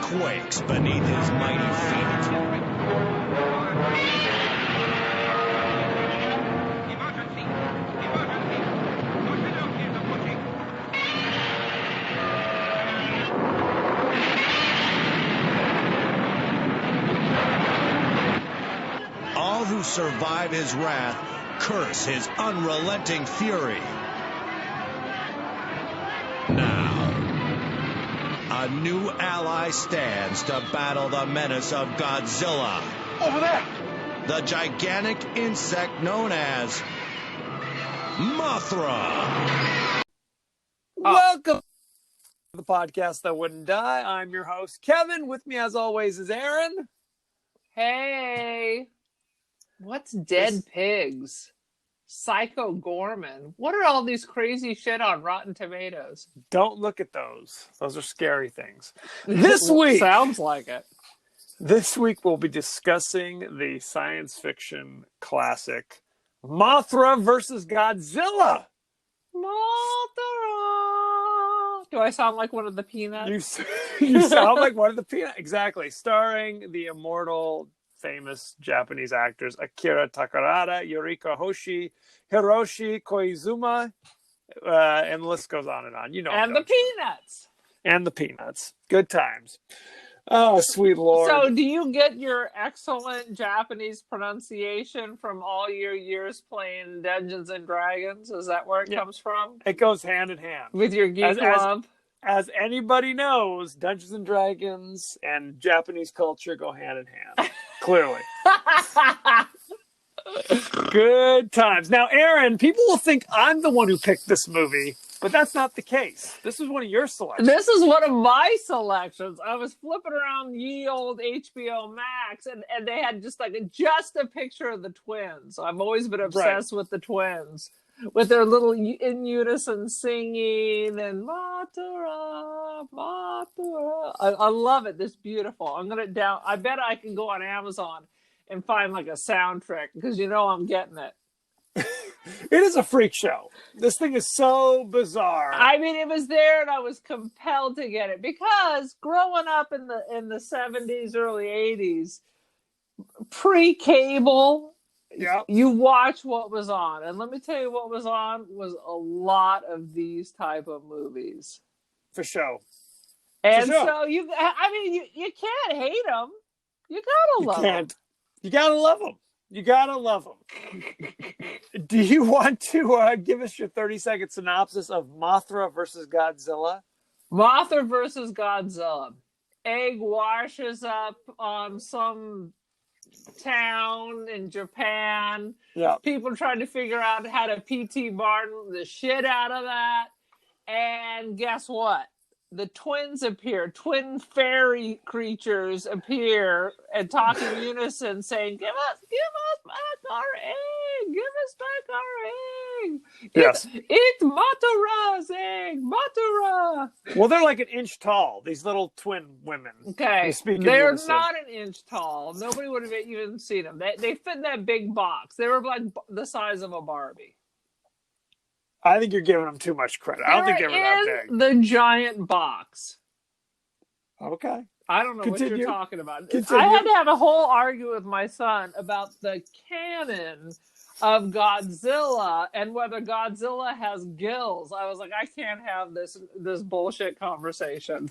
quakes beneath his mighty feet. Emergency! Emergency! Godzilla is approaching! All who survive his wrath curse his unrelenting fury. Now, a new ally stands to battle the menace of Godzilla. Over there! The gigantic insect known as Mothra. Welcome to the podcast that wouldn't die. I'm your host, Kevin. With me, as always, is Aaron. Hey, what's dead pigs? Psycho Gorman. What are all these crazy shit on Rotten Tomatoes? Don't look at those. Those are scary things. This week, Sounds like it. this week we'll be discussing the science fiction classic Mothra versus Godzilla. Mothra. Do I sound like one of the Peanuts? You sound like one of the Peanuts. Exactly. Starring the immortal, famous Japanese actors Akira Takarada, Yuriko Hoshi, Hiroshi Koizuma, and the list goes on and on. You know, And the Peanuts. And the Peanuts. Good times. Oh, sweet Lord. So do you get your excellent Japanese pronunciation from all your years playing Dungeons and Dragons? Is that where it comes from? It goes hand in hand. With your geek love? As anybody knows, Dungeons and Dragons and Japanese culture go hand in hand. Clearly. Good times. Now, Aaron, people will think I'm the one who picked this movie, but that's not the case. This was one of your selections. This is one of my selections. I was flipping around ye old HBO Max, and they had just a picture of the twins. So I've always been obsessed with the twins, with their little in unison singing and Mothra, Mothra. I love it. This beautiful. I bet I can go on Amazon and find a soundtrack because I'm getting it. It is a freak show. This thing is so bizarre. I mean, it was there, and I was compelled to get it because growing up in the 70s, early 80s, pre-cable, you watch what was on, and let me tell you, what was on was a lot of these type of movies. For sure. And so you can't hate them. You gotta love them. You gotta love them. You gotta love them. Do you want to give us your 30-second synopsis of Mothra versus Godzilla? Mothra versus Godzilla. Egg washes up on some town in Japan. Yeah. People trying to figure out how to P.T. Barnum the shit out of that. And guess what? The twins appear. Twin fairy creatures appear and talk in unison, saying, "Give us back our egg! Give us back our egg! Yes. It's Mothra's egg! Mothra!" Well, they're like an inch tall, these little twin women. Okay, they're not an inch tall. Nobody would have even seen them. They fit in that big box. They were like the size of a Barbie. I think you're giving them too much credit. I don't think they were that big. The giant box. Okay. I don't know what you're talking about. Continue. I had to have a whole argument with my son about the canon of Godzilla and whether Godzilla has gills. I was like, I can't have this bullshit conversation.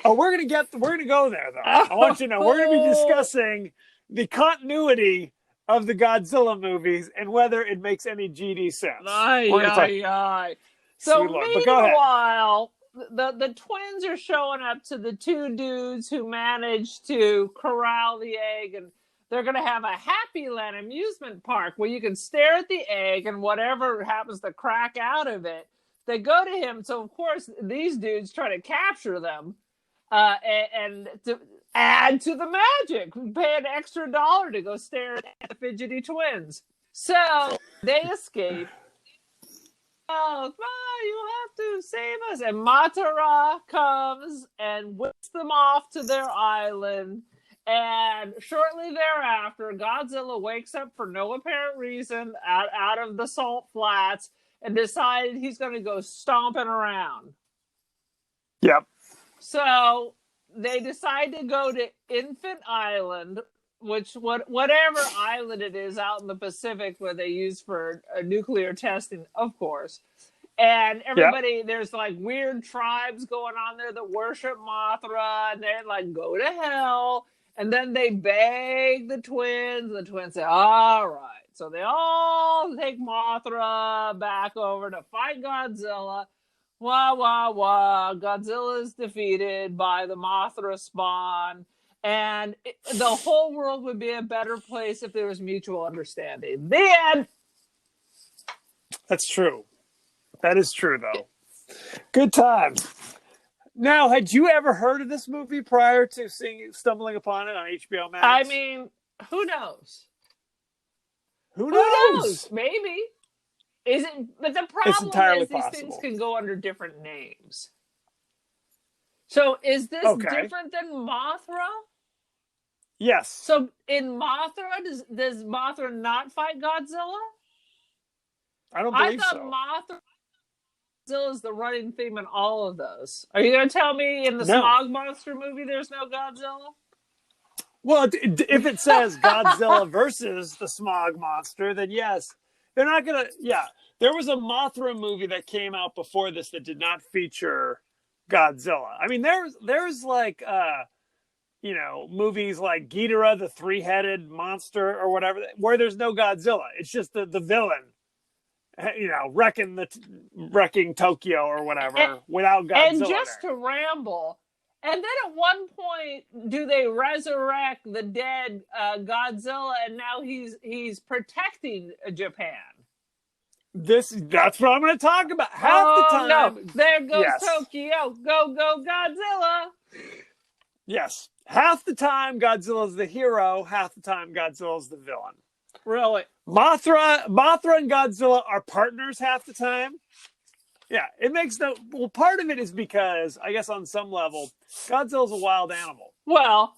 Oh, we're gonna go there though. I want you to know we're gonna be discussing the continuity of the Godzilla movies and whether it makes any GD sense. So meanwhile, the twins are showing up to the two dudes who managed to corral the egg, and they're going to have a Happy Land amusement park where you can stare at the egg and whatever happens to crack out of it, they go to him. So of course these dudes try to capture them and to add to the magic, pay an extra $1 to go stare at the fidgety twins. So they escape. Oh, you have to save us. And Mothra comes and whips them off to their island. And shortly thereafter, Godzilla wakes up for no apparent reason out of the salt flats and decided he's going to go stomping around. Yep. So they decide to go to Infant Island, which whatever island it is out in the Pacific where they use for nuclear testing, of course. And everybody, there's like weird tribes going on there that worship Mothra, and they're like, go to hell. And then they beg the twins. The twins say, all right. So they all take Mothra back over to fight Godzilla. Wah, wah, wah. Godzilla is defeated by the Mothra spawn. And the whole world would be a better place if there was mutual understanding. The end. That's true. That is true, though. Good times. Now, had you ever heard of this movie prior to stumbling upon it on HBO Max? I mean, who knows? Who knows? Maybe. Is it? But the problem is these things can go under different names. So is this different than Mothra? Yes. So in Mothra, does Mothra not fight Godzilla? I don't believe so. I thought Godzilla is the running theme in all of those. Are you going to tell me in the Smog Monster movie there's no Godzilla? Well, if it says Godzilla versus the Smog Monster, then yes. They're not going to... Yeah. There was a Mothra movie that came out before this that did not feature Godzilla. I mean, there's like... movies like Ghidorah, the three-headed monster or whatever, where there's no Godzilla. It's just the villain, wrecking Tokyo or whatever without Godzilla. And just to ramble, and then at one point, do they resurrect the dead Godzilla, and now he's protecting Japan? That's what I'm going to talk about. Half the time. No, there goes Tokyo. Go Godzilla. Yes. Half the time, Godzilla's the hero. Half the time, Godzilla's the villain. Really? Mothra and Godzilla are partners half the time. Yeah, it makes no... Well, part of it is because, I guess on some level, Godzilla's a wild animal. Well...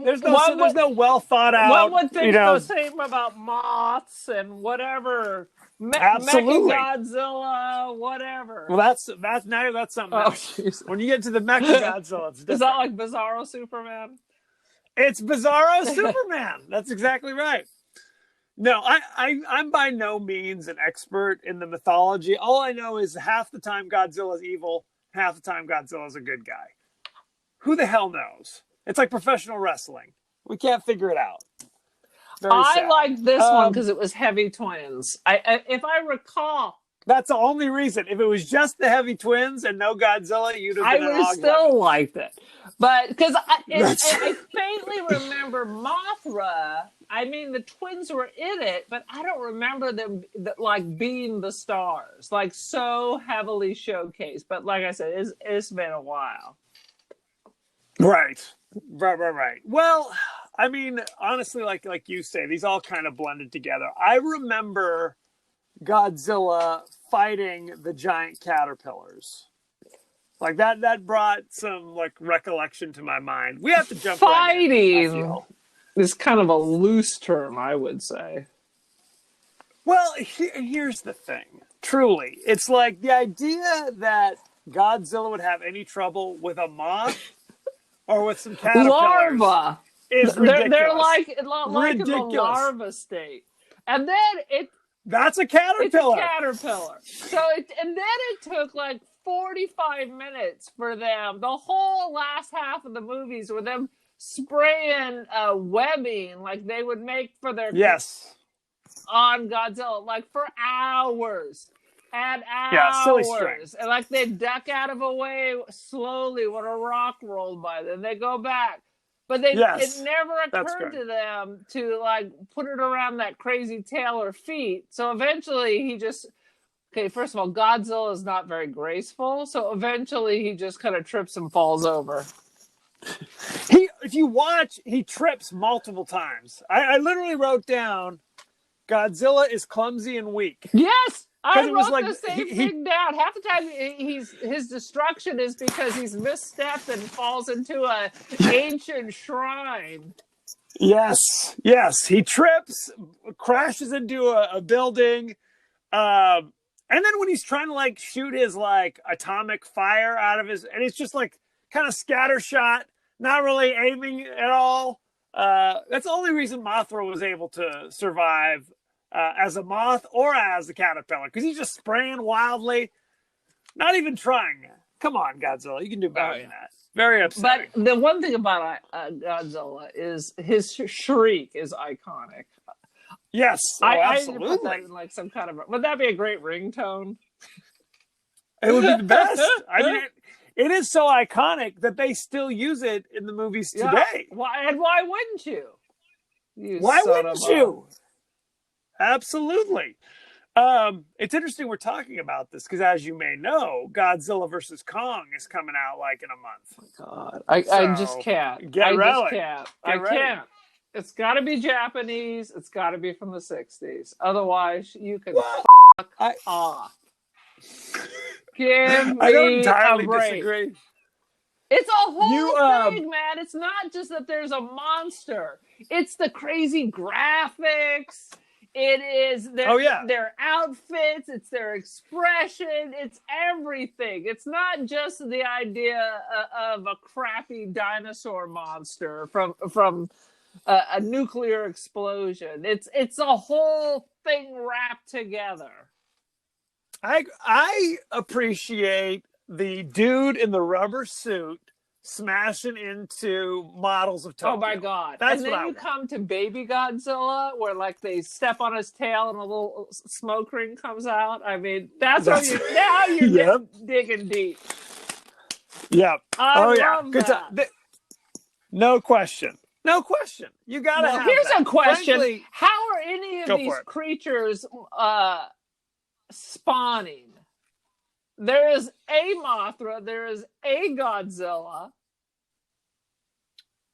There's no well thought out... One would think the same about moths and whatever... Absolutely. Mechagodzilla, whatever. Well, that's something else. Geez. When you get to the Mechagodzilla, it's different. Is that like Bizarro Superman? It's Bizarro Superman. That's exactly right. No, I'm by no means an expert in the mythology. All I know is half the time Godzilla's evil, half the time Godzilla's a good guy. Who the hell knows? It's like professional wrestling. We can't figure it out. I liked this one because it was Heavy Twins. If I recall, that's the only reason. If it was just the Heavy Twins and no Godzilla, you'd have been. I would still liked it, but because I faintly remember Mothra. I mean, the twins were in it, but I don't remember them like being the stars, like so heavily showcased. But like I said, it's been a while. Right. Well, I mean, honestly, like you say, these all kind of blended together. I remember Godzilla fighting the giant caterpillars. Like that brought some like recollection to my mind. We have to jump fighting is kind of a loose term, I would say. Well, here's the thing. Truly, it's like the idea that Godzilla would have any trouble with a moth or with some caterpillars. Larva. Is ridiculous. They're like in the larva state. And then that's a caterpillar. It's a caterpillar. And then it took like 45 minutes for them. The whole last half of the movies were them spraying webbing like they would make for their on Godzilla, like for hours and hours. Yeah, silly string. And like they duck out of a way slowly when a rock rolled by them. They go back. But it never occurred to them to like put it around that crazy tail or feet. So eventually he just... Okay, first of all, Godzilla is not very graceful. So eventually he just kind of trips and falls over. If you watch, he trips multiple times. I literally wrote down, Godzilla is clumsy and weak. Yes! I wrote the same thing down. Half the time, his destruction is because he's misstepped and falls into an ancient shrine. Yes. He trips, crashes into a building, and then when he's trying to like shoot his like atomic fire out of his, and it's just like kind of scattershot, not really aiming at all. That's the only reason Mothra was able to survive as a moth or as a caterpillar, because he's just spraying wildly, not even trying. Come on, Godzilla, you can do better than that. Very upsetting. But the one thing about Godzilla is his shriek is iconic. Yes, I need absolutely. to put that in like some kind of. Would that be a great ringtone? It would be the best. I mean, it is so iconic that they still use it in the movies today. Why wouldn't you? Why wouldn't you? Absolutely. It's interesting we're talking about this because, as you may know, Godzilla versus Kong is coming out like in a month. God, I just can't. Get ready. I can't. It's got to be Japanese. It's got to be from the 60s. Otherwise, you can fuck off. Give me I don't entirely a break. disagree. It's a whole thing, man. It's not just that there's a monster. It's the crazy graphics. It is their outfits. It's their expression. It's everything. It's not just the idea of a crappy dinosaur monster from a nuclear explosion. It's a whole thing wrapped together. I appreciate the dude in the rubber suit smashing into models of Tokyo. Oh my God. That's and then you come to Baby Godzilla where like they step on his tail and a little smoke ring comes out. I mean, now you're digging deep. Yep. I love Good that. time. No question. No question. You gotta have here's that. a question. Frankly, how are any of these creatures spawning? There is a Mothra, there is a Godzilla.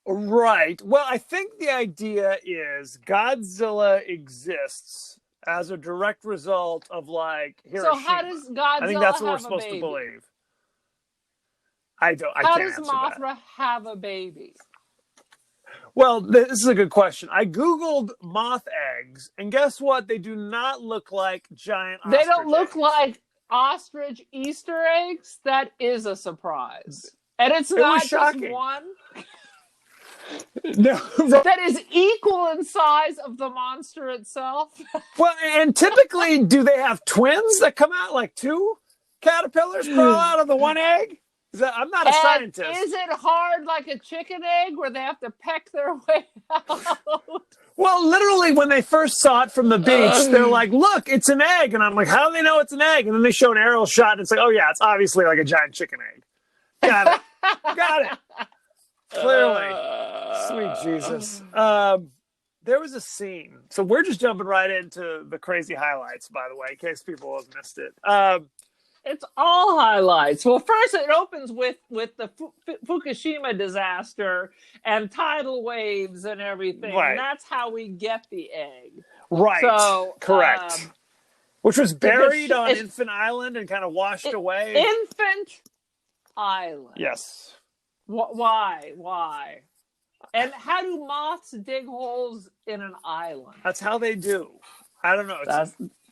Right. Well, I think the idea is Godzilla exists as a direct result of like Hiroshima. So how does Godzilla I think that's what we're have supposed a to baby? believe. I How can't does answer Mothra that. have a baby? Well, this is a good question. I Googled moth eggs, and guess what? They do not look like giant ostrich They don't look eggs. like ostrich Easter eggs. That is a surprise. And it's not just shocking. one. No. That is equal in size of the monster itself. Well, and typically, do they have twins that come out like two caterpillars crawl out of the one egg? I'm not a scientist. Is it hard like a chicken egg where they have to peck their way out? Well, literally, when they first saw it from the beach, they're like, look, it's an egg. And I'm like, how do they know it's an egg? And then they show an aerial shot, and it's like, oh, yeah, it's obviously like a giant chicken egg. Got it. Got it. Clearly. Sweet Jesus. There was a scene. So we're just jumping right into the crazy highlights, by the way, in case people have missed it. It's all highlights. Well, first it opens with the Fukushima disaster and tidal waves and everything. Right. And that's how we get the egg. Right. So, correct. Which was buried on Infant Island and kind of washed away. Infant Island. Yes. Why? And how do moths dig holes in an island? That's how they do. I don't know.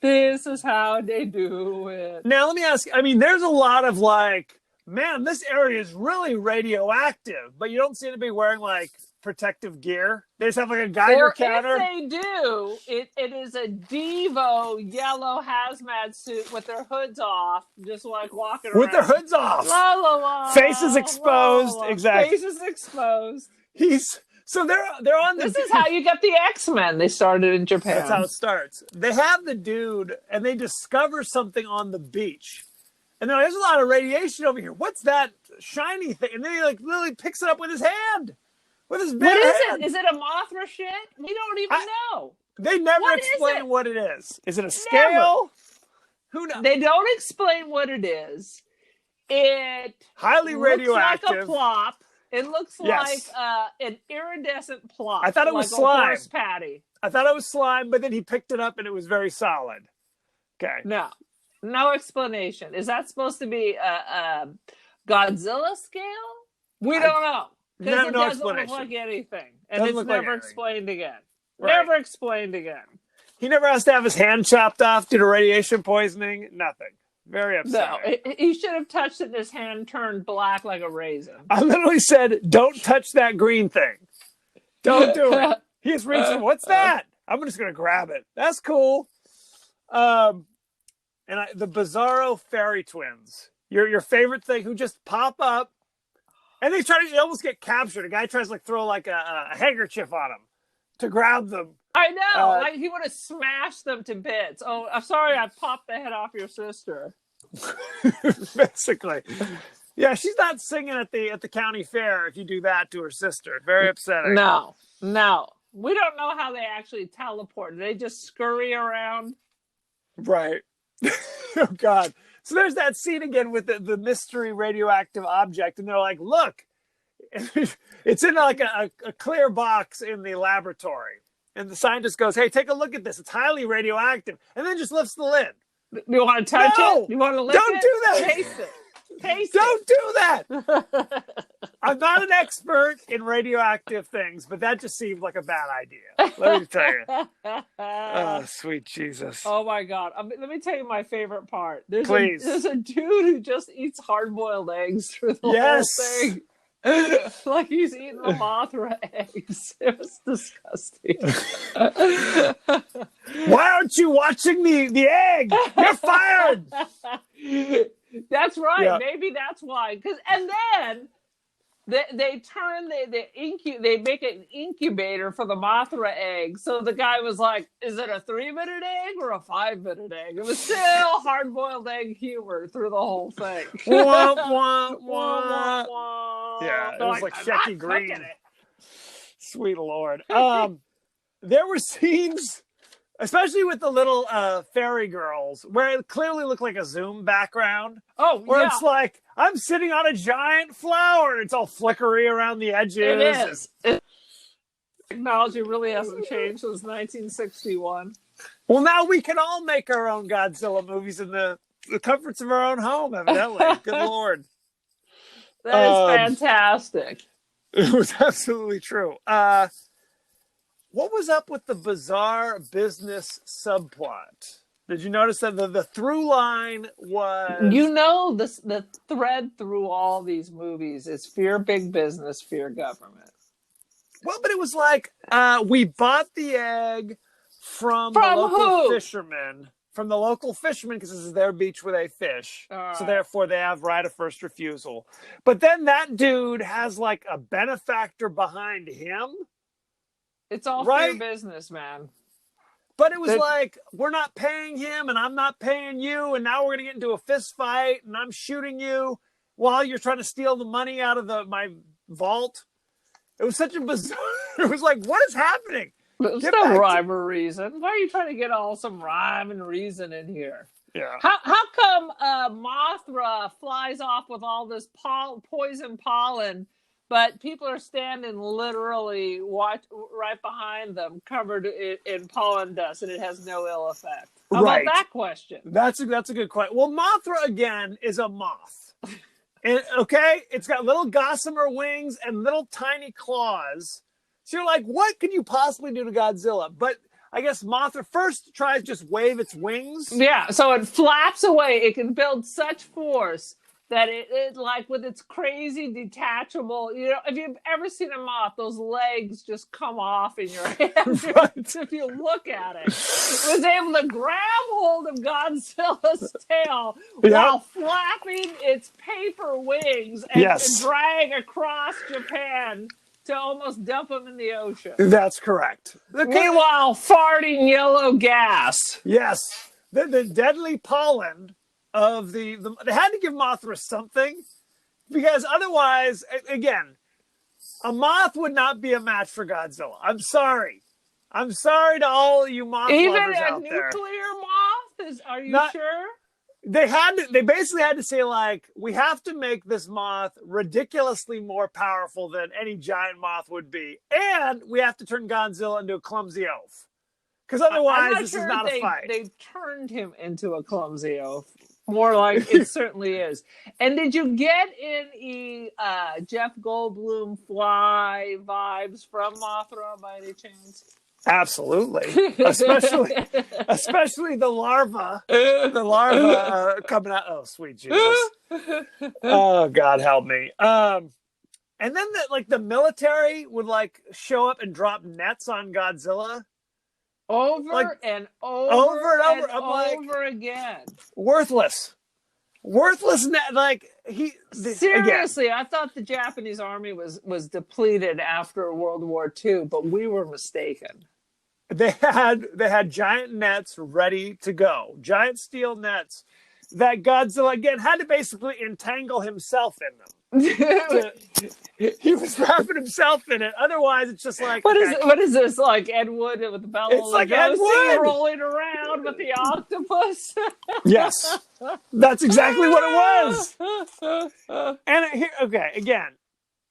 This is how they do it. Now, let me ask you, I mean, there's a lot of like, man, this area is really radioactive, but you don't see anybody wearing like protective gear. They just have like a Geiger counter. If they do, it is a Devo yellow hazmat suit with their hoods off, just like walking around. With their hoods off. La, la, la, Faces exposed. la, la. Exactly. Faces exposed. So they're on This is how you get the X-Men. They started in Japan. That's how it starts. They have the dude, and they discover something on the beach. And they're like, there's a lot of radiation over here. What's that shiny thing? And then he like literally picks it up with his hand. With his bare hand. Is it a Mothra shit? We don't even know. They never explain what it is. Is it a scale? Never. Who knows? They don't explain what it is. It highly radioactive. Looks like a plop. It looks like an iridescent plop. I thought it was slime. A horse patty. I thought it was slime, but then he picked it up and it was very solid. Okay. No explanation. Is that supposed to be a Godzilla scale? We don't know. Because it doesn't look like anything. And it's never explained again. Right. Never explained again. He never has to have his hand chopped off due to radiation poisoning. Nothing. Very upsetting. No, he should have touched it and his hand turned black like a raisin. I literally said, don't touch that green thing. Don't do it. He's reaching, what's that? I'm just going to grab it. That's cool. The Bizarro Fairy Twins. Your favorite thing, who just pop up and they almost get captured. A guy tries to throw like a handkerchief on them to grab them. I know. He would have smashed them to bits. Oh, I'm sorry, I popped the head off your sister. Basically. Yeah, she's not singing at the county fair if you do that to her sister. Very upsetting. No. We don't know how they actually teleport. They just scurry around. Right. Oh, God. So there's that scene again with the mystery radioactive object, and they're like, look, it's in like a clear box in the laboratory. And the scientist goes, hey, take a look at this. It's highly radioactive. And then just lifts the lid. You want to touch it? You want to lick it? Don't do that. Taste it. Don't do that. I'm not an expert in radioactive things, but that just seemed like a bad idea. Let me tell you. Oh, sweet Jesus. Oh, my God. Let me tell you my favorite part. There's a dude who just eats hard-boiled eggs through the whole thing. Like he's eating the Mothra eggs. It was disgusting. Why aren't you watching the egg? You're fired. That's right. Yeah. Maybe that's why. And then they turn they make an incubator for the Mothra egg. So the guy was like, "Is it a 3-minute egg or a 5-minute egg?" It was still hard-boiled egg humor through the whole thing. Wah, wah, wah, wah. Yeah, it was like Shecky Green. Sweet Lord. There were scenes, especially with the little fairy girls, where it clearly looked like a Zoom background. Oh, where it's like, I'm sitting on a giant flower, and it's all flickery around the edges. It is. Technology really hasn't changed since 1961. Well, now we can all make our own Godzilla movies in the comforts of our own home, evidently. Good Lord. That is fantastic. It was absolutely true. What was up with the bizarre business subplot? Did you notice that the through line was... the thread through all these movies is fear big business, fear government. Well, but it was like, we bought the egg from the local fishermen. From the local fishermen, because this is their beach where they fish. So therefore they have right of first refusal. But then that dude has like a benefactor behind him. It's all fear business, man. But it was like, we're not paying him and I'm not paying you. And now we're going to get into a fist fight and I'm shooting you while you're trying to steal the money out of my vault. It was such a bizarre... It was like, what is happening? There's no rhyme or reason. Why are you trying to get some rhyme and reason in here? Yeah. How come Mothra flies off with all this poison pollen, but people are standing literally right behind them, covered in pollen dust, and it has no ill effect? How about that question? That's a good question. Well, Mothra, again, is a moth. And, okay? It's got little gossamer wings and little tiny claws. So you're like, what could you possibly do to Godzilla? But I guess Mothra first tries to just wave its wings. Yeah, so it flaps away. It can build such force that it like with its crazy detachable, if you've ever seen a moth, those legs just come off in your hand. If you look at it. It was able to grab hold of Godzilla's tail while flapping its paper wings and drag across Japan to almost dump them in the ocean. That's correct. Meanwhile, farting yellow gas. Yes. The deadly pollen of they had to give Mothra something, because otherwise, again, a moth would not be a match for Godzilla. I'm sorry. I'm sorry to all you moth lovers out there. Even a nuclear moth? Are you sure? They basically had to say, like, we have to make this moth ridiculously more powerful than any giant moth would be. And we have to turn Godzilla into a clumsy oaf. Because otherwise, this is not a fight. They turned him into a clumsy oaf. More like it certainly is. And did you get any Jeff Goldblum fly vibes from Mothra by any chance? Absolutely, especially the larva coming out. Oh, sweet Jesus! Oh, God help me. And then the military would like show up and drop nets on Godzilla Over and over and I'm like, over again. worthless net. Like Seriously, I thought the Japanese army was depleted after World War II, but we were mistaken. They had giant nets ready to go, giant steel nets that Godzilla again had to basically entangle himself in them. He was wrapping himself in it. Otherwise, it's just like what is this, like Ed Wood with the Bela It's like Ed Wood rolling around with the octopus? Yes, that's exactly what it was. And here, okay, again,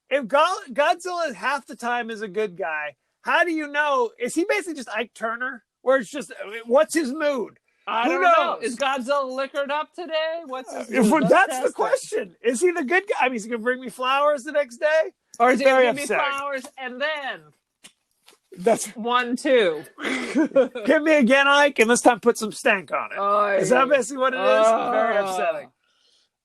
if Godzilla half the time is a good guy, how do you know? Is he basically just Ike Turner? Where it's just, what's his mood? I don't know. Is Godzilla liquored up today? What's his mood? That's the question. Is he the good guy? I mean, is he going to bring me flowers the next day? Or is he going to give me flowers and then? That's 1, 2. Give me again, Ike, and this time put some stank on it. Is that basically what it is? Very upsetting.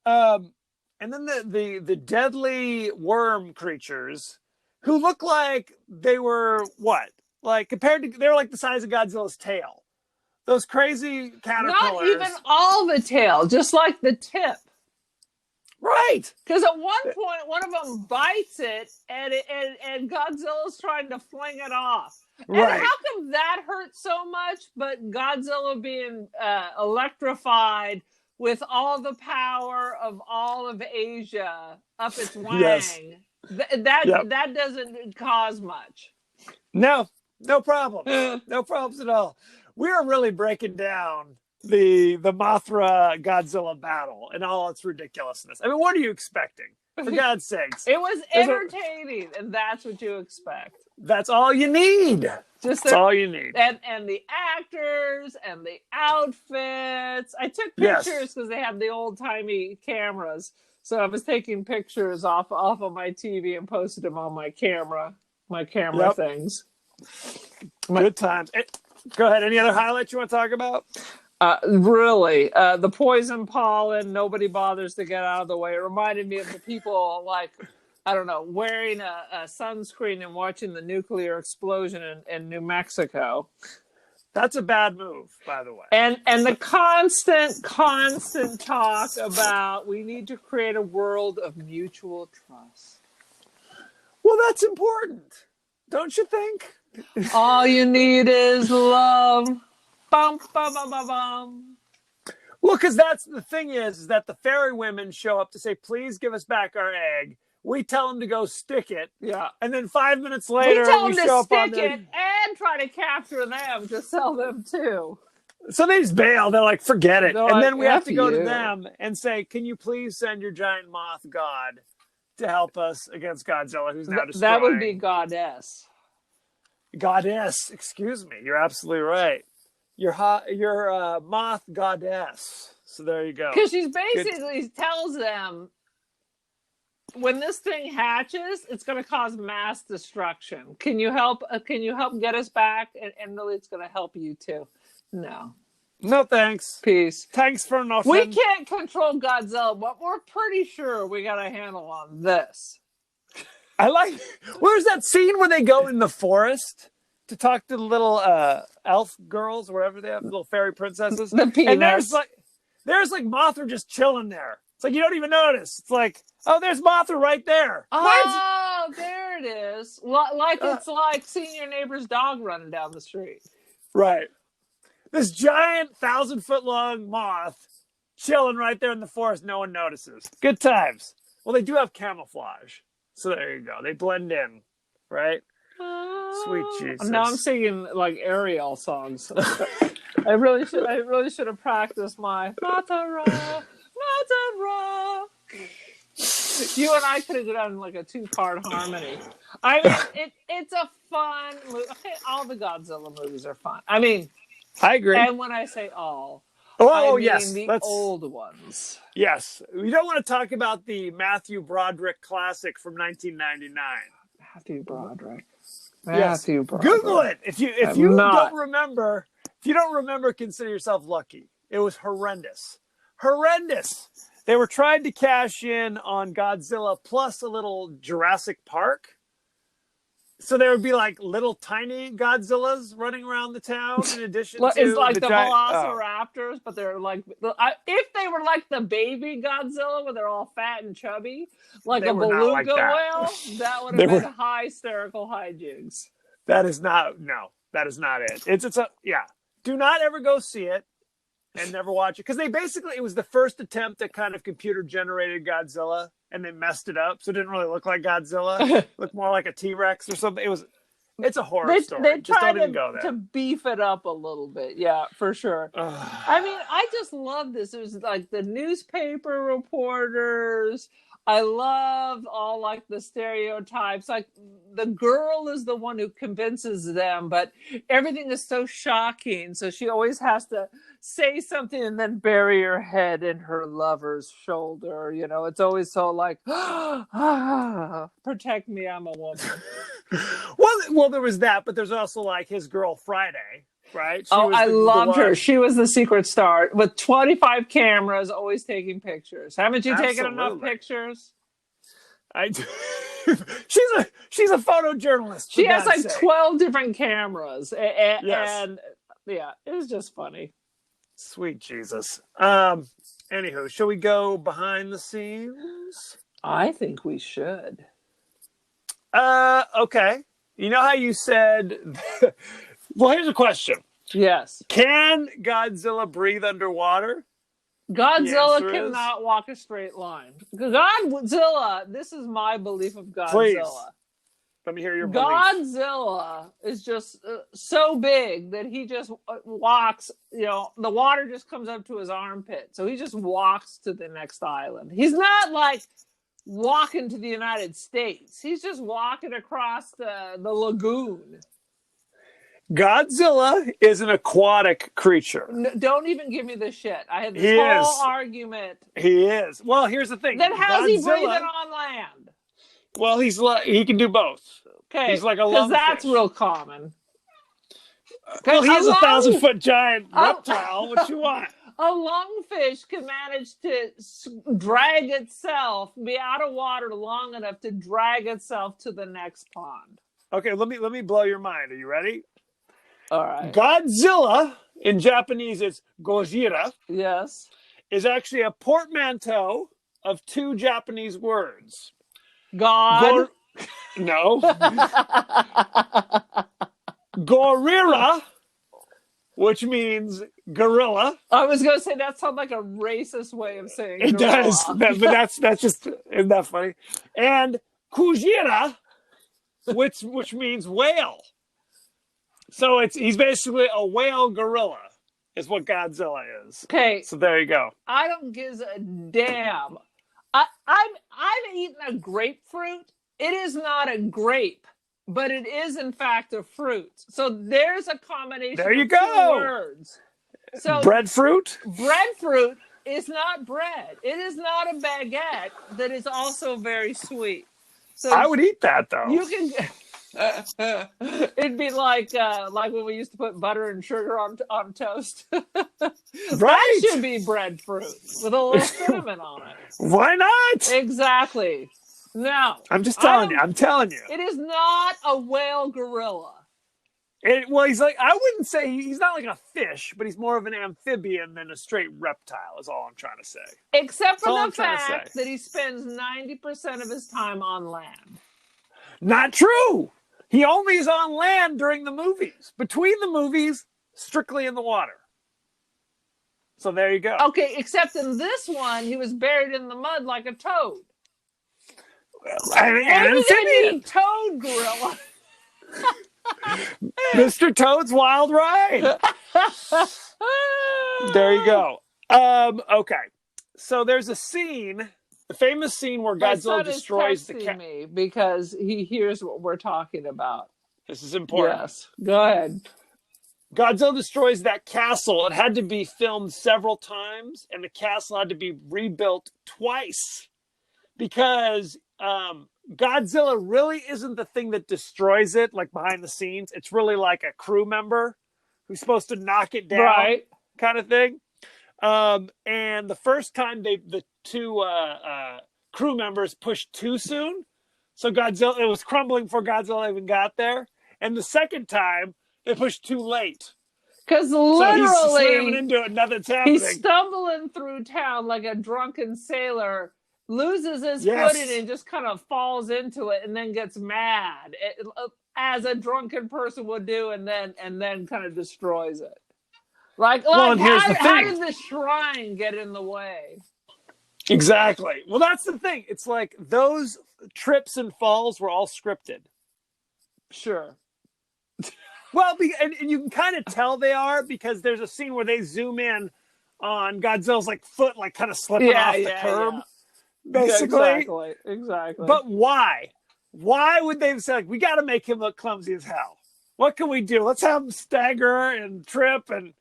And then the deadly worm creatures who look like they were what? Like compared to, they were like the size of Godzilla's tail. Those crazy caterpillars. Not even all the tail, just like the tip. Right. Because at one point, one of them bites it, and Godzilla's trying to fling it off. Right. And how come that hurts so much, but Godzilla being electrified with all the power of all of Asia up its wang, yes. that doesn't cause much. No problem. No problems at all. We are really breaking down the Mothra Godzilla battle and all its ridiculousness. I mean, what are you expecting? For God's sakes. It was entertaining, and that's what you expect. That's all you need. That's all you need. And the actors and the outfits. I took pictures because they have the old-timey cameras. So I was taking pictures off of my TV and posted them on my camera things. Good times. Go ahead. Any other highlights you want to talk about? Really, the poison pollen, nobody bothers to get out of the way. It reminded me of the people, like, I don't know, wearing a sunscreen and watching the nuclear explosion in New Mexico. That's a bad move, by the way. And the constant talk about we need to create a world of mutual trust. Well, that's important, don't you think? All you need is love. Bum, bum, bum, bum, bum. Well, because that's the thing is that the fairy women show up to say, please give us back our egg. We tell them to go stick it. Yeah. And then 5 minutes later, we tell them show to stick up it and try to capture them to sell them too. So they just bail. They're like, forget it. And then we have to go to them and say, can you please send your giant moth god to help us against Godzilla, who's now destroying? That would be goddess. Goddess. Excuse me. You're absolutely right. You're moth goddess. So there you go. Because she's basically tells them when this thing hatches, it's going to cause mass destruction. Can you help? Can you help get us back? And really, it's going to help you too. No. No thanks. Peace. Thanks for nothing. We can't control Godzilla, but we're pretty sure we got a handle on this. I like. Where's that scene where they go in the forest to talk to the little elf girls, wherever they have little fairy princesses? The peanuts. And there's like Mothra just chilling there. It's like you don't even notice. It's like, oh, there's Mothra right there. Oh, there it is. It's like seeing your neighbor's dog running down the street. Right. This giant 1,000-foot-long moth chilling right there in the forest. No one notices. Good times. Well, they do have camouflage. So there you go. They blend in, right? Sweet Jesus. Now I'm singing like Ariel songs. I really should have practiced my Mothra. You and I could have done like a 2-part harmony. I mean, it's a fun movie. Okay, all the Godzilla movies are fun. I mean, I agree. And when I say all, I mean the old ones. Yes. We don't want to talk about the Matthew Broderick classic from 1999. Matthew Broderick. Yes. Matthew Broderick. Google it. If you don't remember, consider yourself lucky. It was horrendous. Horrendous. They were trying to cash in on Godzilla plus a little Jurassic Park. So there would be like little tiny Godzillas running around the town in addition to it's like the giant Velociraptors, but they're like if they were like the baby Godzilla, where they're all fat and chubby, like a beluga whale, that would have been hysterical hijinks. That is not it. It's a Do not ever go see it and never watch it, because it was the first attempt at kind of computer generated Godzilla. And they messed it up, so it didn't really look like Godzilla. It looked more like a T-Rex or something. It's a horror story. They just tried don't even go there. to beef it up a little bit, yeah, for sure. I mean, I just love this. It was like the newspaper reporters. I love all like the stereotypes. Like the girl is the one who convinces them, but everything is so shocking. So she always has to say something and then bury her head in her lover's shoulder. You know, it's always so like, protect me, I'm a woman. Well, there was that, but there's also like his girl Friday, right? I loved her. She was the secret star with 25 cameras, always taking pictures. Haven't you taken enough pictures? She's a photojournalist. She has like 12 different cameras, and yeah, it was just funny. Sweet Jesus. Anywho, shall we go behind the scenes? I think we should. Okay. You know how you said... Well, here's a question. Yes. Can Godzilla breathe underwater? Godzilla cannot walk a straight line. Godzilla, this is my belief of Godzilla. Please. Let me hear your belief. Godzilla is just so big that he just walks, you know, the water just comes up to his armpit. So he just walks to the next island. He's not like walking to the United States. He's just walking across the lagoon. Godzilla is an aquatic creature. Don't even give me this shit. I had this whole argument. He is. Well, here's the thing. Then how's he breathing on land? Well, he can do both. Okay, he's like a lungfish. That's real common. Well, he's a 1,000-foot giant reptile. What you want? A lungfish can manage to drag itself, be out of water long enough to drag itself to the next pond. Okay, let me blow your mind. Are you ready? All right. Godzilla, in Japanese, it's Gojira. Yes. Is actually a portmanteau of two Japanese words. God. No. Gorira, which means gorilla. I was going to say that sounds like a racist way of saying it gorilla. Does, but that's just, isn't that funny? And Kujira, which means whale. So he's basically a whale gorilla, is what Godzilla is. Okay. So there you go. I don't give a damn. I've eaten a grapefruit. It is not a grape, but it is in fact a fruit. So there's a combination there you of go. 2 words. So breadfruit? Breadfruit is not bread. It is not a baguette that is also very sweet. So I would eat that though. You can. It'd be like when we used to put butter and sugar on toast. Right. That should be breadfruit with a little cinnamon on it. Why not? Exactly. No. I'm just telling you. I'm telling you. It is not a whale gorilla. Well, he's like, I wouldn't say he's not like a fish, but he's more of an amphibian than a straight reptile, is all I'm trying to say. Except for the fact that he spends 90% of his time on land. Not true. He only is on land during the movies. Between the movies, strictly in the water. So there you go. Okay, except in this one, he was buried in the mud like a toad. An amphibian. Toad gorilla. Mr. Toad's Wild Ride. There you go. Okay. So there's a scene, the famous scene where Godzilla destroys the cat. Me because he hears what we're talking about. This is important. Yes. Go ahead. Godzilla destroys that castle. It had to be filmed several times, and the castle had to be rebuilt twice because Godzilla really isn't the thing that destroys it, like behind the scenes. It's really like a crew member who's supposed to knock it down, Right. kind of thing. And the first time the two crew members pushed too soon, so it was crumbling before Godzilla even got there. And the second time, they pushed too late. Because So he's slamming literally, into it, nothing's happening. he's stumbling through town like a drunken sailor, loses his Yes. footing and just kind of falls into it and then gets mad, as a drunken person would do, and then kind of destroys it. Well, and here's the how thing. did the shrine get in the way? Exactly. Well, that's the thing. It's like those trips and falls were all scripted. Sure. Well, and you can kind of tell they are because there's a scene where they zoom in on Godzilla's like foot, like kind of slipping off the curb, basically. Exactly. But why? Why would they have said, like, we got to make him look clumsy as hell? What can we do? Let's have him stagger and trip, and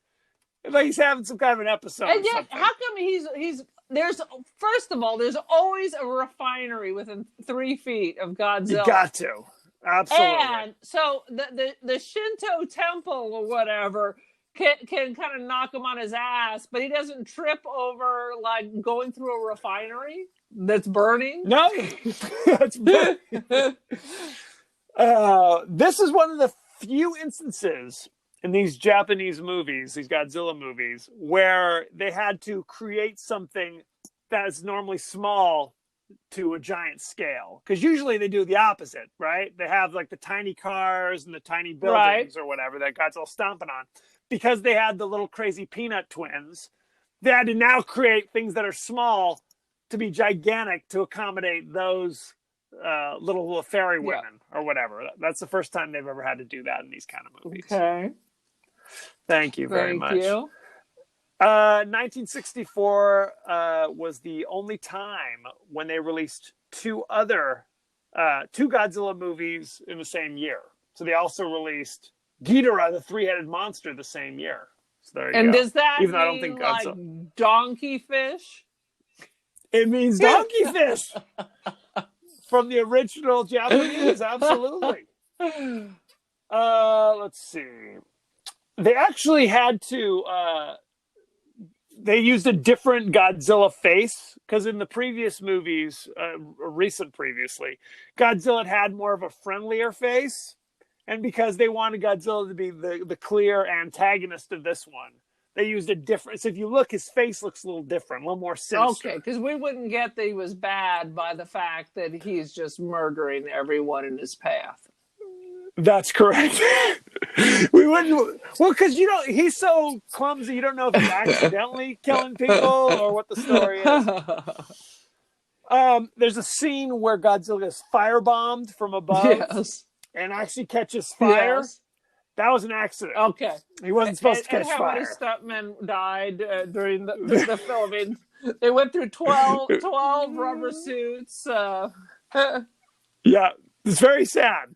like he's having some kind of an episode. And yet, how come he's there's, first of all, there's always a refinery within 3 feet of Godzilla. You got to. Absolutely. And so the Shinto temple or whatever can kind of knock him on his ass, but he doesn't trip over like going through a refinery that's burning. No, that's burning. This is one of the few instances in these Japanese movies, these Godzilla movies, where they had to create something that is normally small to a giant scale. Because usually they do the opposite, right? They have like the tiny cars and the tiny buildings or whatever that Godzilla's stomping on. Because they had the little crazy peanut twins, they had to now create things that are small to be gigantic to accommodate those little fairy women or whatever. That's the first time they've ever had to do that in these kind of movies. Okay. Thank you very much. Thank you. 1964 was the only time when they released two Godzilla movies in the same year. So they also released Ghidorah, the three-headed monster, the same year. So there you go. Does that Even mean I don't think like donkey fish? It means donkey fish from the original Japanese. Absolutely. Let's see. They actually had to. They used a different Godzilla face because in the previous movies, previously, Godzilla had more of a friendlier face, and because they wanted Godzilla to be the clear antagonist of this one, they used a different. So if you look, his face looks a little different, a little more sinister. Okay, because we wouldn't get that he was bad by the fact that he's just murdering everyone in his path. That's correct. We wouldn't. Well, because he's so clumsy. You don't know if he's accidentally killing people or what the story is. There's a scene where Godzilla is firebombed from above and actually catches fire. Yes. That was an accident. Okay, he wasn't supposed to catch fire. How many stuntmen died during the filming? They went through 12 rubber suits. Yeah, it's very sad.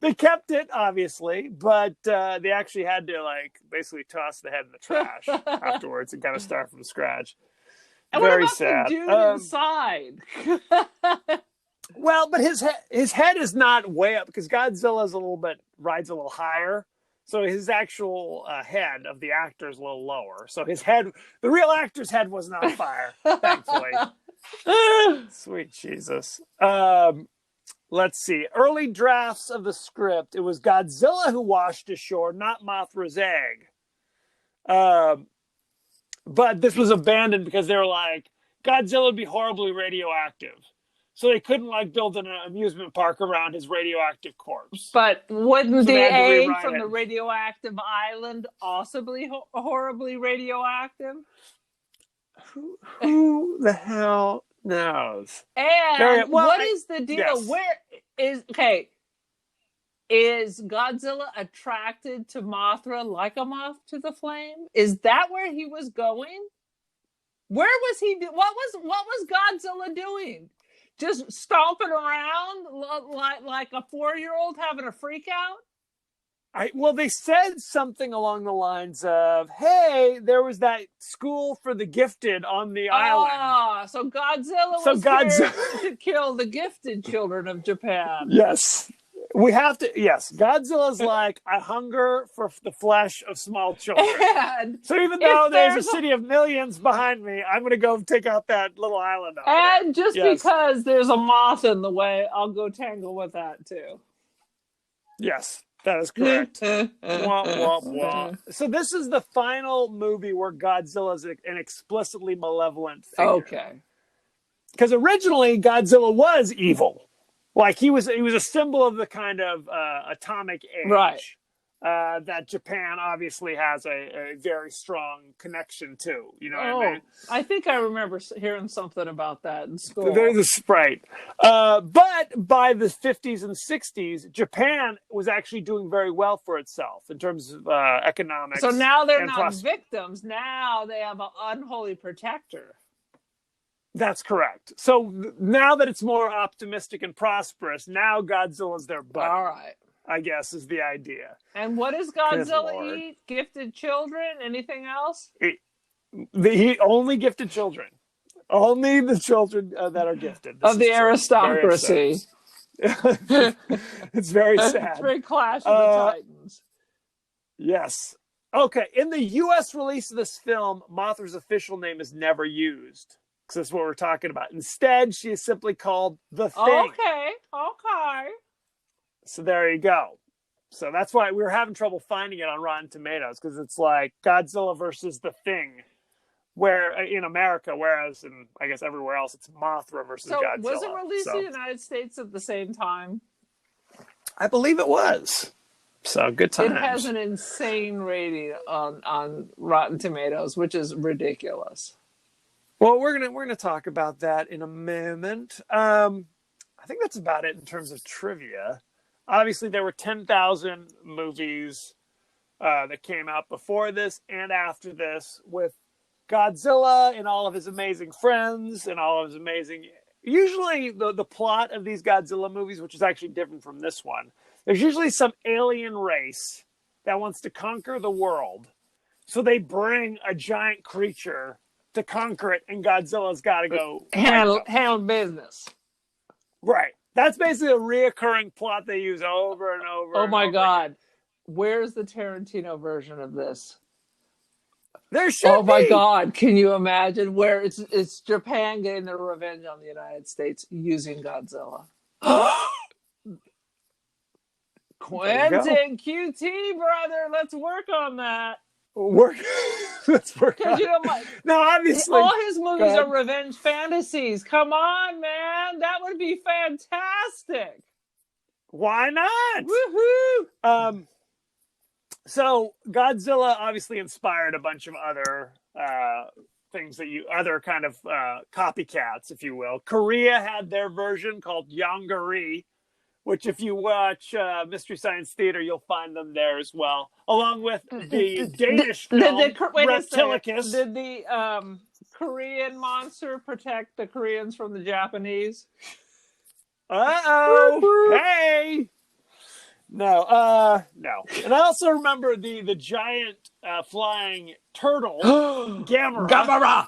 They kept it, obviously, but they actually had to basically toss the head in the trash afterwards and kind of start from scratch. And very what about sad. The dude inside? Well, but his head is not way up because Godzilla's rides a little higher, so his actual head of the actor is a little lower. So his head, the real actor's head, wasn't on fire, thankfully. Sweet Jesus. Let's see. Early drafts of the script, it was Godzilla who washed ashore, not Mothra's egg. But this was abandoned because they were like, Godzilla would be horribly radioactive. So they couldn't build an amusement park around his radioactive corpse. But wouldn't the egg from the radioactive island also be horribly radioactive? Who the hell knows? And what is the deal? Yes. Where is Godzilla attracted to Mothra like a moth to the flame? Is that where he was going? Where was he? What was Godzilla doing? Just stomping around like a 4-year-old having a freak out? Well, they said something along the lines of, "Hey, there was that school for the gifted on the island." Ah, so Godzilla So was here to kill the gifted children of Japan. Yes. We have to. Yes, Godzilla's like, I hunger for the flesh of small children. And So even though there's a there's city of millions behind me, I'm going to go take out that little island. Over and there. just Yes. because there's a moth in the way, I'll go tangle with that too. Yes, that is correct. Wah, wah, wah. So this is the final movie where Godzilla is an explicitly malevolent figure. Okay. Because originally Godzilla was evil. Like he was a symbol of the kind of atomic age. Right. That Japan obviously has a very strong connection to. You know what I mean? I think I remember hearing something about that in school. There's a sprite. But by the 50s and 60s, Japan was actually doing very well for itself in terms of economics. So now they're not victims. Now they have an unholy protector. That's correct. So now that it's more optimistic and prosperous, now Godzilla's their buddy. All right. I guess is the idea. And what does Godzilla eat? Gifted children? Anything else? He only gifted children. Only the children that are gifted. Of the aristocracy. It's very sad. It's very Clash of the Titans. Yes. Okay. In the U.S. release of this film, Mothra's official name is never used. Because that's what we're talking about. Instead, she is simply called the Thing. Okay. So there you go. So that's why we were having trouble finding it on Rotten Tomatoes, because it's like Godzilla versus the Thing, where in America, whereas in I guess everywhere else it's Mothra versus Godzilla. Was it released in the United States at the same time? I believe it was. So good times. It has an insane rating on Rotten Tomatoes, which is ridiculous. Well, we're gonna talk about that in a moment. I think that's about it in terms of trivia. Obviously, there were 10,000 movies that came out before this and after this, with Godzilla and all of his amazing friends and all of his amazing. Usually, the plot of these Godzilla movies, which is actually different from this one, there's usually some alien race that wants to conquer the world, so they bring a giant creature to conquer it, and Godzilla's got to go handle business. Right. That's basically a reoccurring plot they use over and over. Oh my God. Where's the Tarantino version of this? There should be. Oh my God. Can you imagine where it's Japan getting their revenge on the United States using Godzilla? Quentin QT, brother. Let's work on that. Let's work on it. No, obviously. All his movies are revenge fantasies. Come on, man. That would be fantastic. Why not? Woohoo! So Godzilla obviously inspired a bunch of other things other kind of copycats, if you will. Korea had their version called Yongari, which if you watch Mystery Science Theater, you'll find them there as well, along with the Danish film, Reptilicus. Did the Korean monster protect the Koreans from the Japanese? Uh-oh! Hey! No. And I also remember the giant flying turtle, Gamera.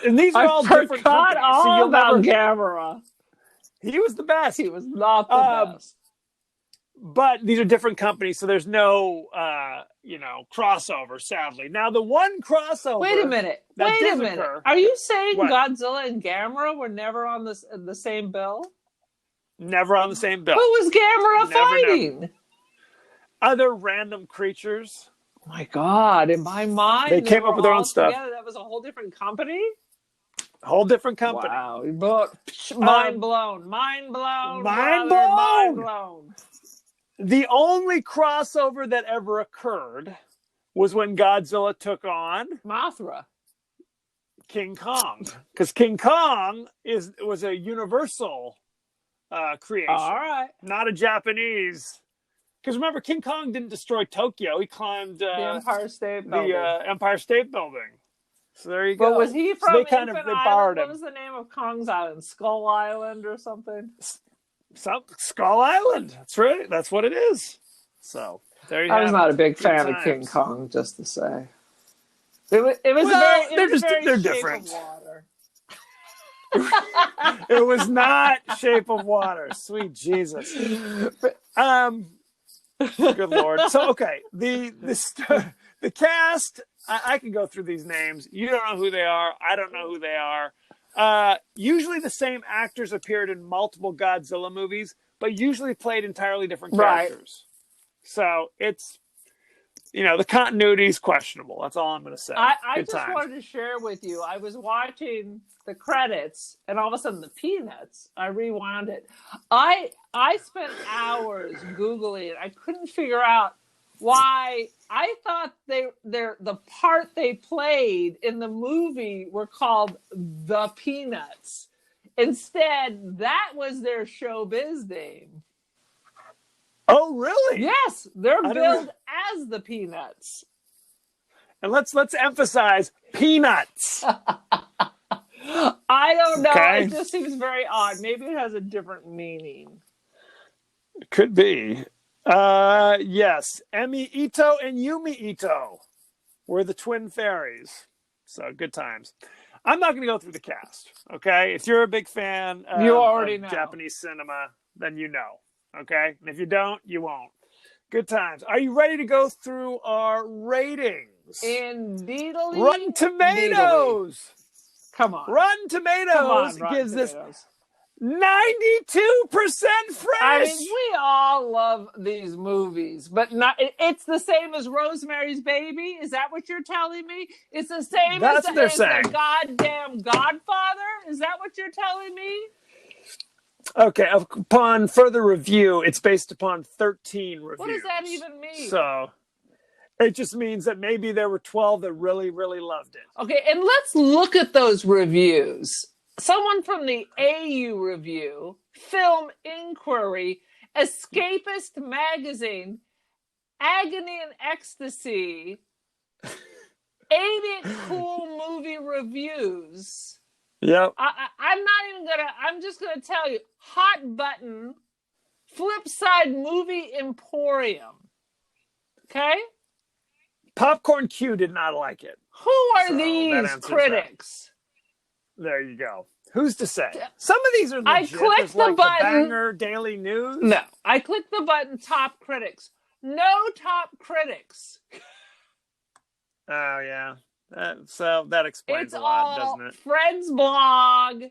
And these are all different companies. All about Gamera. He was the best. He was not the best. But these are different companies, so there's no, crossover, sadly. Now, the one crossover... Wait a minute. Are you saying Godzilla and Gamera were never on the same bill? Never on the same bill. Who was Gamera fighting? Never. Other random creatures. Oh my God. In my mind, they came up with their own stuff. Together. That was a whole different company? Whole different company. Wow. Mind blown. The only crossover that ever occurred was when Godzilla took on Mothra, King Kong, because King Kong was a universal creation. All right, not a Japanese. Because remember, King Kong didn't destroy Tokyo; he climbed the Empire State Building. Empire State Building. So there you go. But was he from they borrowed him. What was the name of Kong's island? Skull Island or something? Skull Island. That's right. That's what it is. So there you I have was it. not a big Good fan of King times. Kong, just to say. It was Well, very they're Shape different. of Water. It was not Shape of Water. Sweet Jesus. Good Lord. So okay, the cast. I can go through these names. You don't know who they are. I don't know who they are. Usually the same actors appeared in multiple Godzilla movies, but usually played entirely different Right. characters. So it's, the continuity is questionable. That's all I'm going to say. I Good just times. wanted to share with you. I was watching the credits, and all of a sudden, the Peanuts. I rewound it. I spent hours Googling. I couldn't figure out why. I thought the part they played in the movie were called the Peanuts. Instead, that was their showbiz name. Oh, really? Yes, they're I don't billed as the Peanuts. And let's emphasize peanuts. I don't know. Okay. It just seems very odd. Maybe it has a different meaning. Could be. Yes. Emi Ito and Yumi Ito were the twin fairies. So good times. I'm not going to go through the cast. Okay. If you're a big fan You already of know. Japanese cinema, then you know. Okay. And if you don't, you won't. Good times. Are you ready to go through our ratings? Indeedly. Rotten Tomatoes. Come on. Rotten Tomatoes Come on, Rotten gives Tomatoes. this 92% fresh. I mean, we all love these movies, but it's the same as Rosemary's Baby. Is that what you're telling me? It's the same That's what they're as saying. the goddamn Godfather? Is that what you're telling me? Okay, upon further review, it's based upon 13 reviews. What does that even mean? So it just means that maybe there were 12 that really, really loved it. Okay, and let's look at those reviews. Someone from the AU Review, Film Inquiry, Escapist Magazine, Agony and Ecstasy, 8 Cool Movie Reviews. Yep. I'm just gonna tell you, Hot Button, Flipside Movie Emporium. Okay? Popcorn Q did not like it. Who are So that these answers critics? There you go. Who's to say? Some of these are legit. I clicked There's the like button. The Banger Daily News. No. I clicked the button Top Critics. No top critics. Oh, yeah. So that explains It's a lot, all doesn't it? Fred's blog,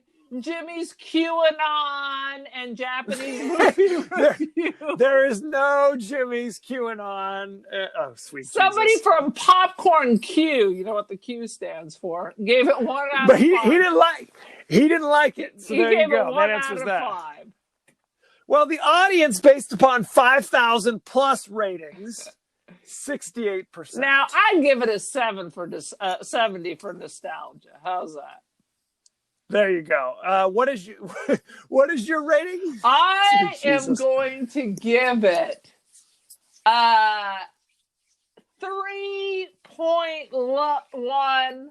Jimmy's QAnon, and Japanese movie review. There is no Jimmy's QAnon. Oh, sweet Somebody Jesus. from Popcorn Q, you know what the Q stands for, gave it 1 out But of 5. he didn't like it. So He there gave you go. it 1 That out answers of that. 5. Well, the audience, based upon 5,000 plus ratings, 68%. Now I'd give it a 70 for nostalgia. How's that? There you go. What is your rating? I Sweet am Jesus. going to give it 3.1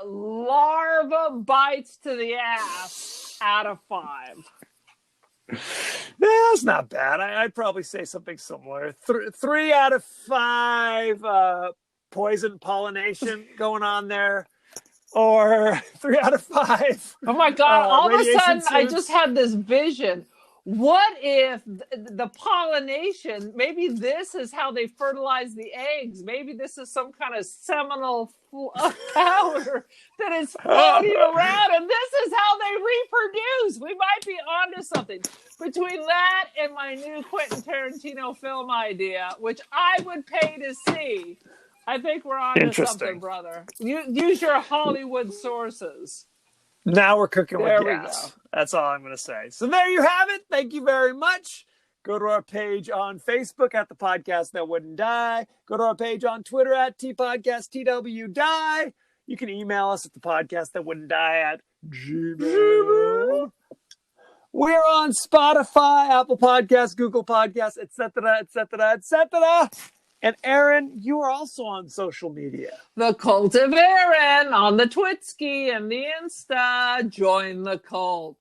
larva bites to the ass out of 5. Yeah, that's not bad. I'd probably say something similar. 3 out of 5 poison pollination going on there. Or 3 out of 5. Oh my God, all of a sudden radiation I suits. just had this vision. What if the pollination, maybe this is how they fertilize the eggs. Maybe this is some kind of seminal powder that is floating around, and this is how they reproduce. We might be onto something. Between that and my new Quentin Tarantino film idea, which I would pay to see, I think we're onto something, brother. Use your Hollywood sources. Now we're cooking There with we gas. go. That's all I'm going to say. So there you have it. Thank you very much. Go to our page on Facebook at The Podcast That Wouldn't Die. Go to our page on Twitter at TPodcastTWDie. You can email us at thepodcastthatwouldn'tdie at gmail. We're on Spotify, Apple Podcasts, Google Podcasts, etc., etc., etc. And Aaron, you are also on social media. The Cult of Aaron on the Twitski and the Insta. Join the cult.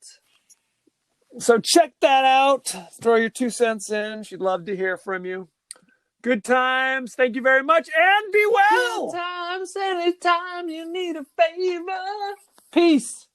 So check that out. Throw your 2 cents in. She'd love to hear from you. Good times. Thank you very much, and be well. Good times anytime you need a favor. Peace.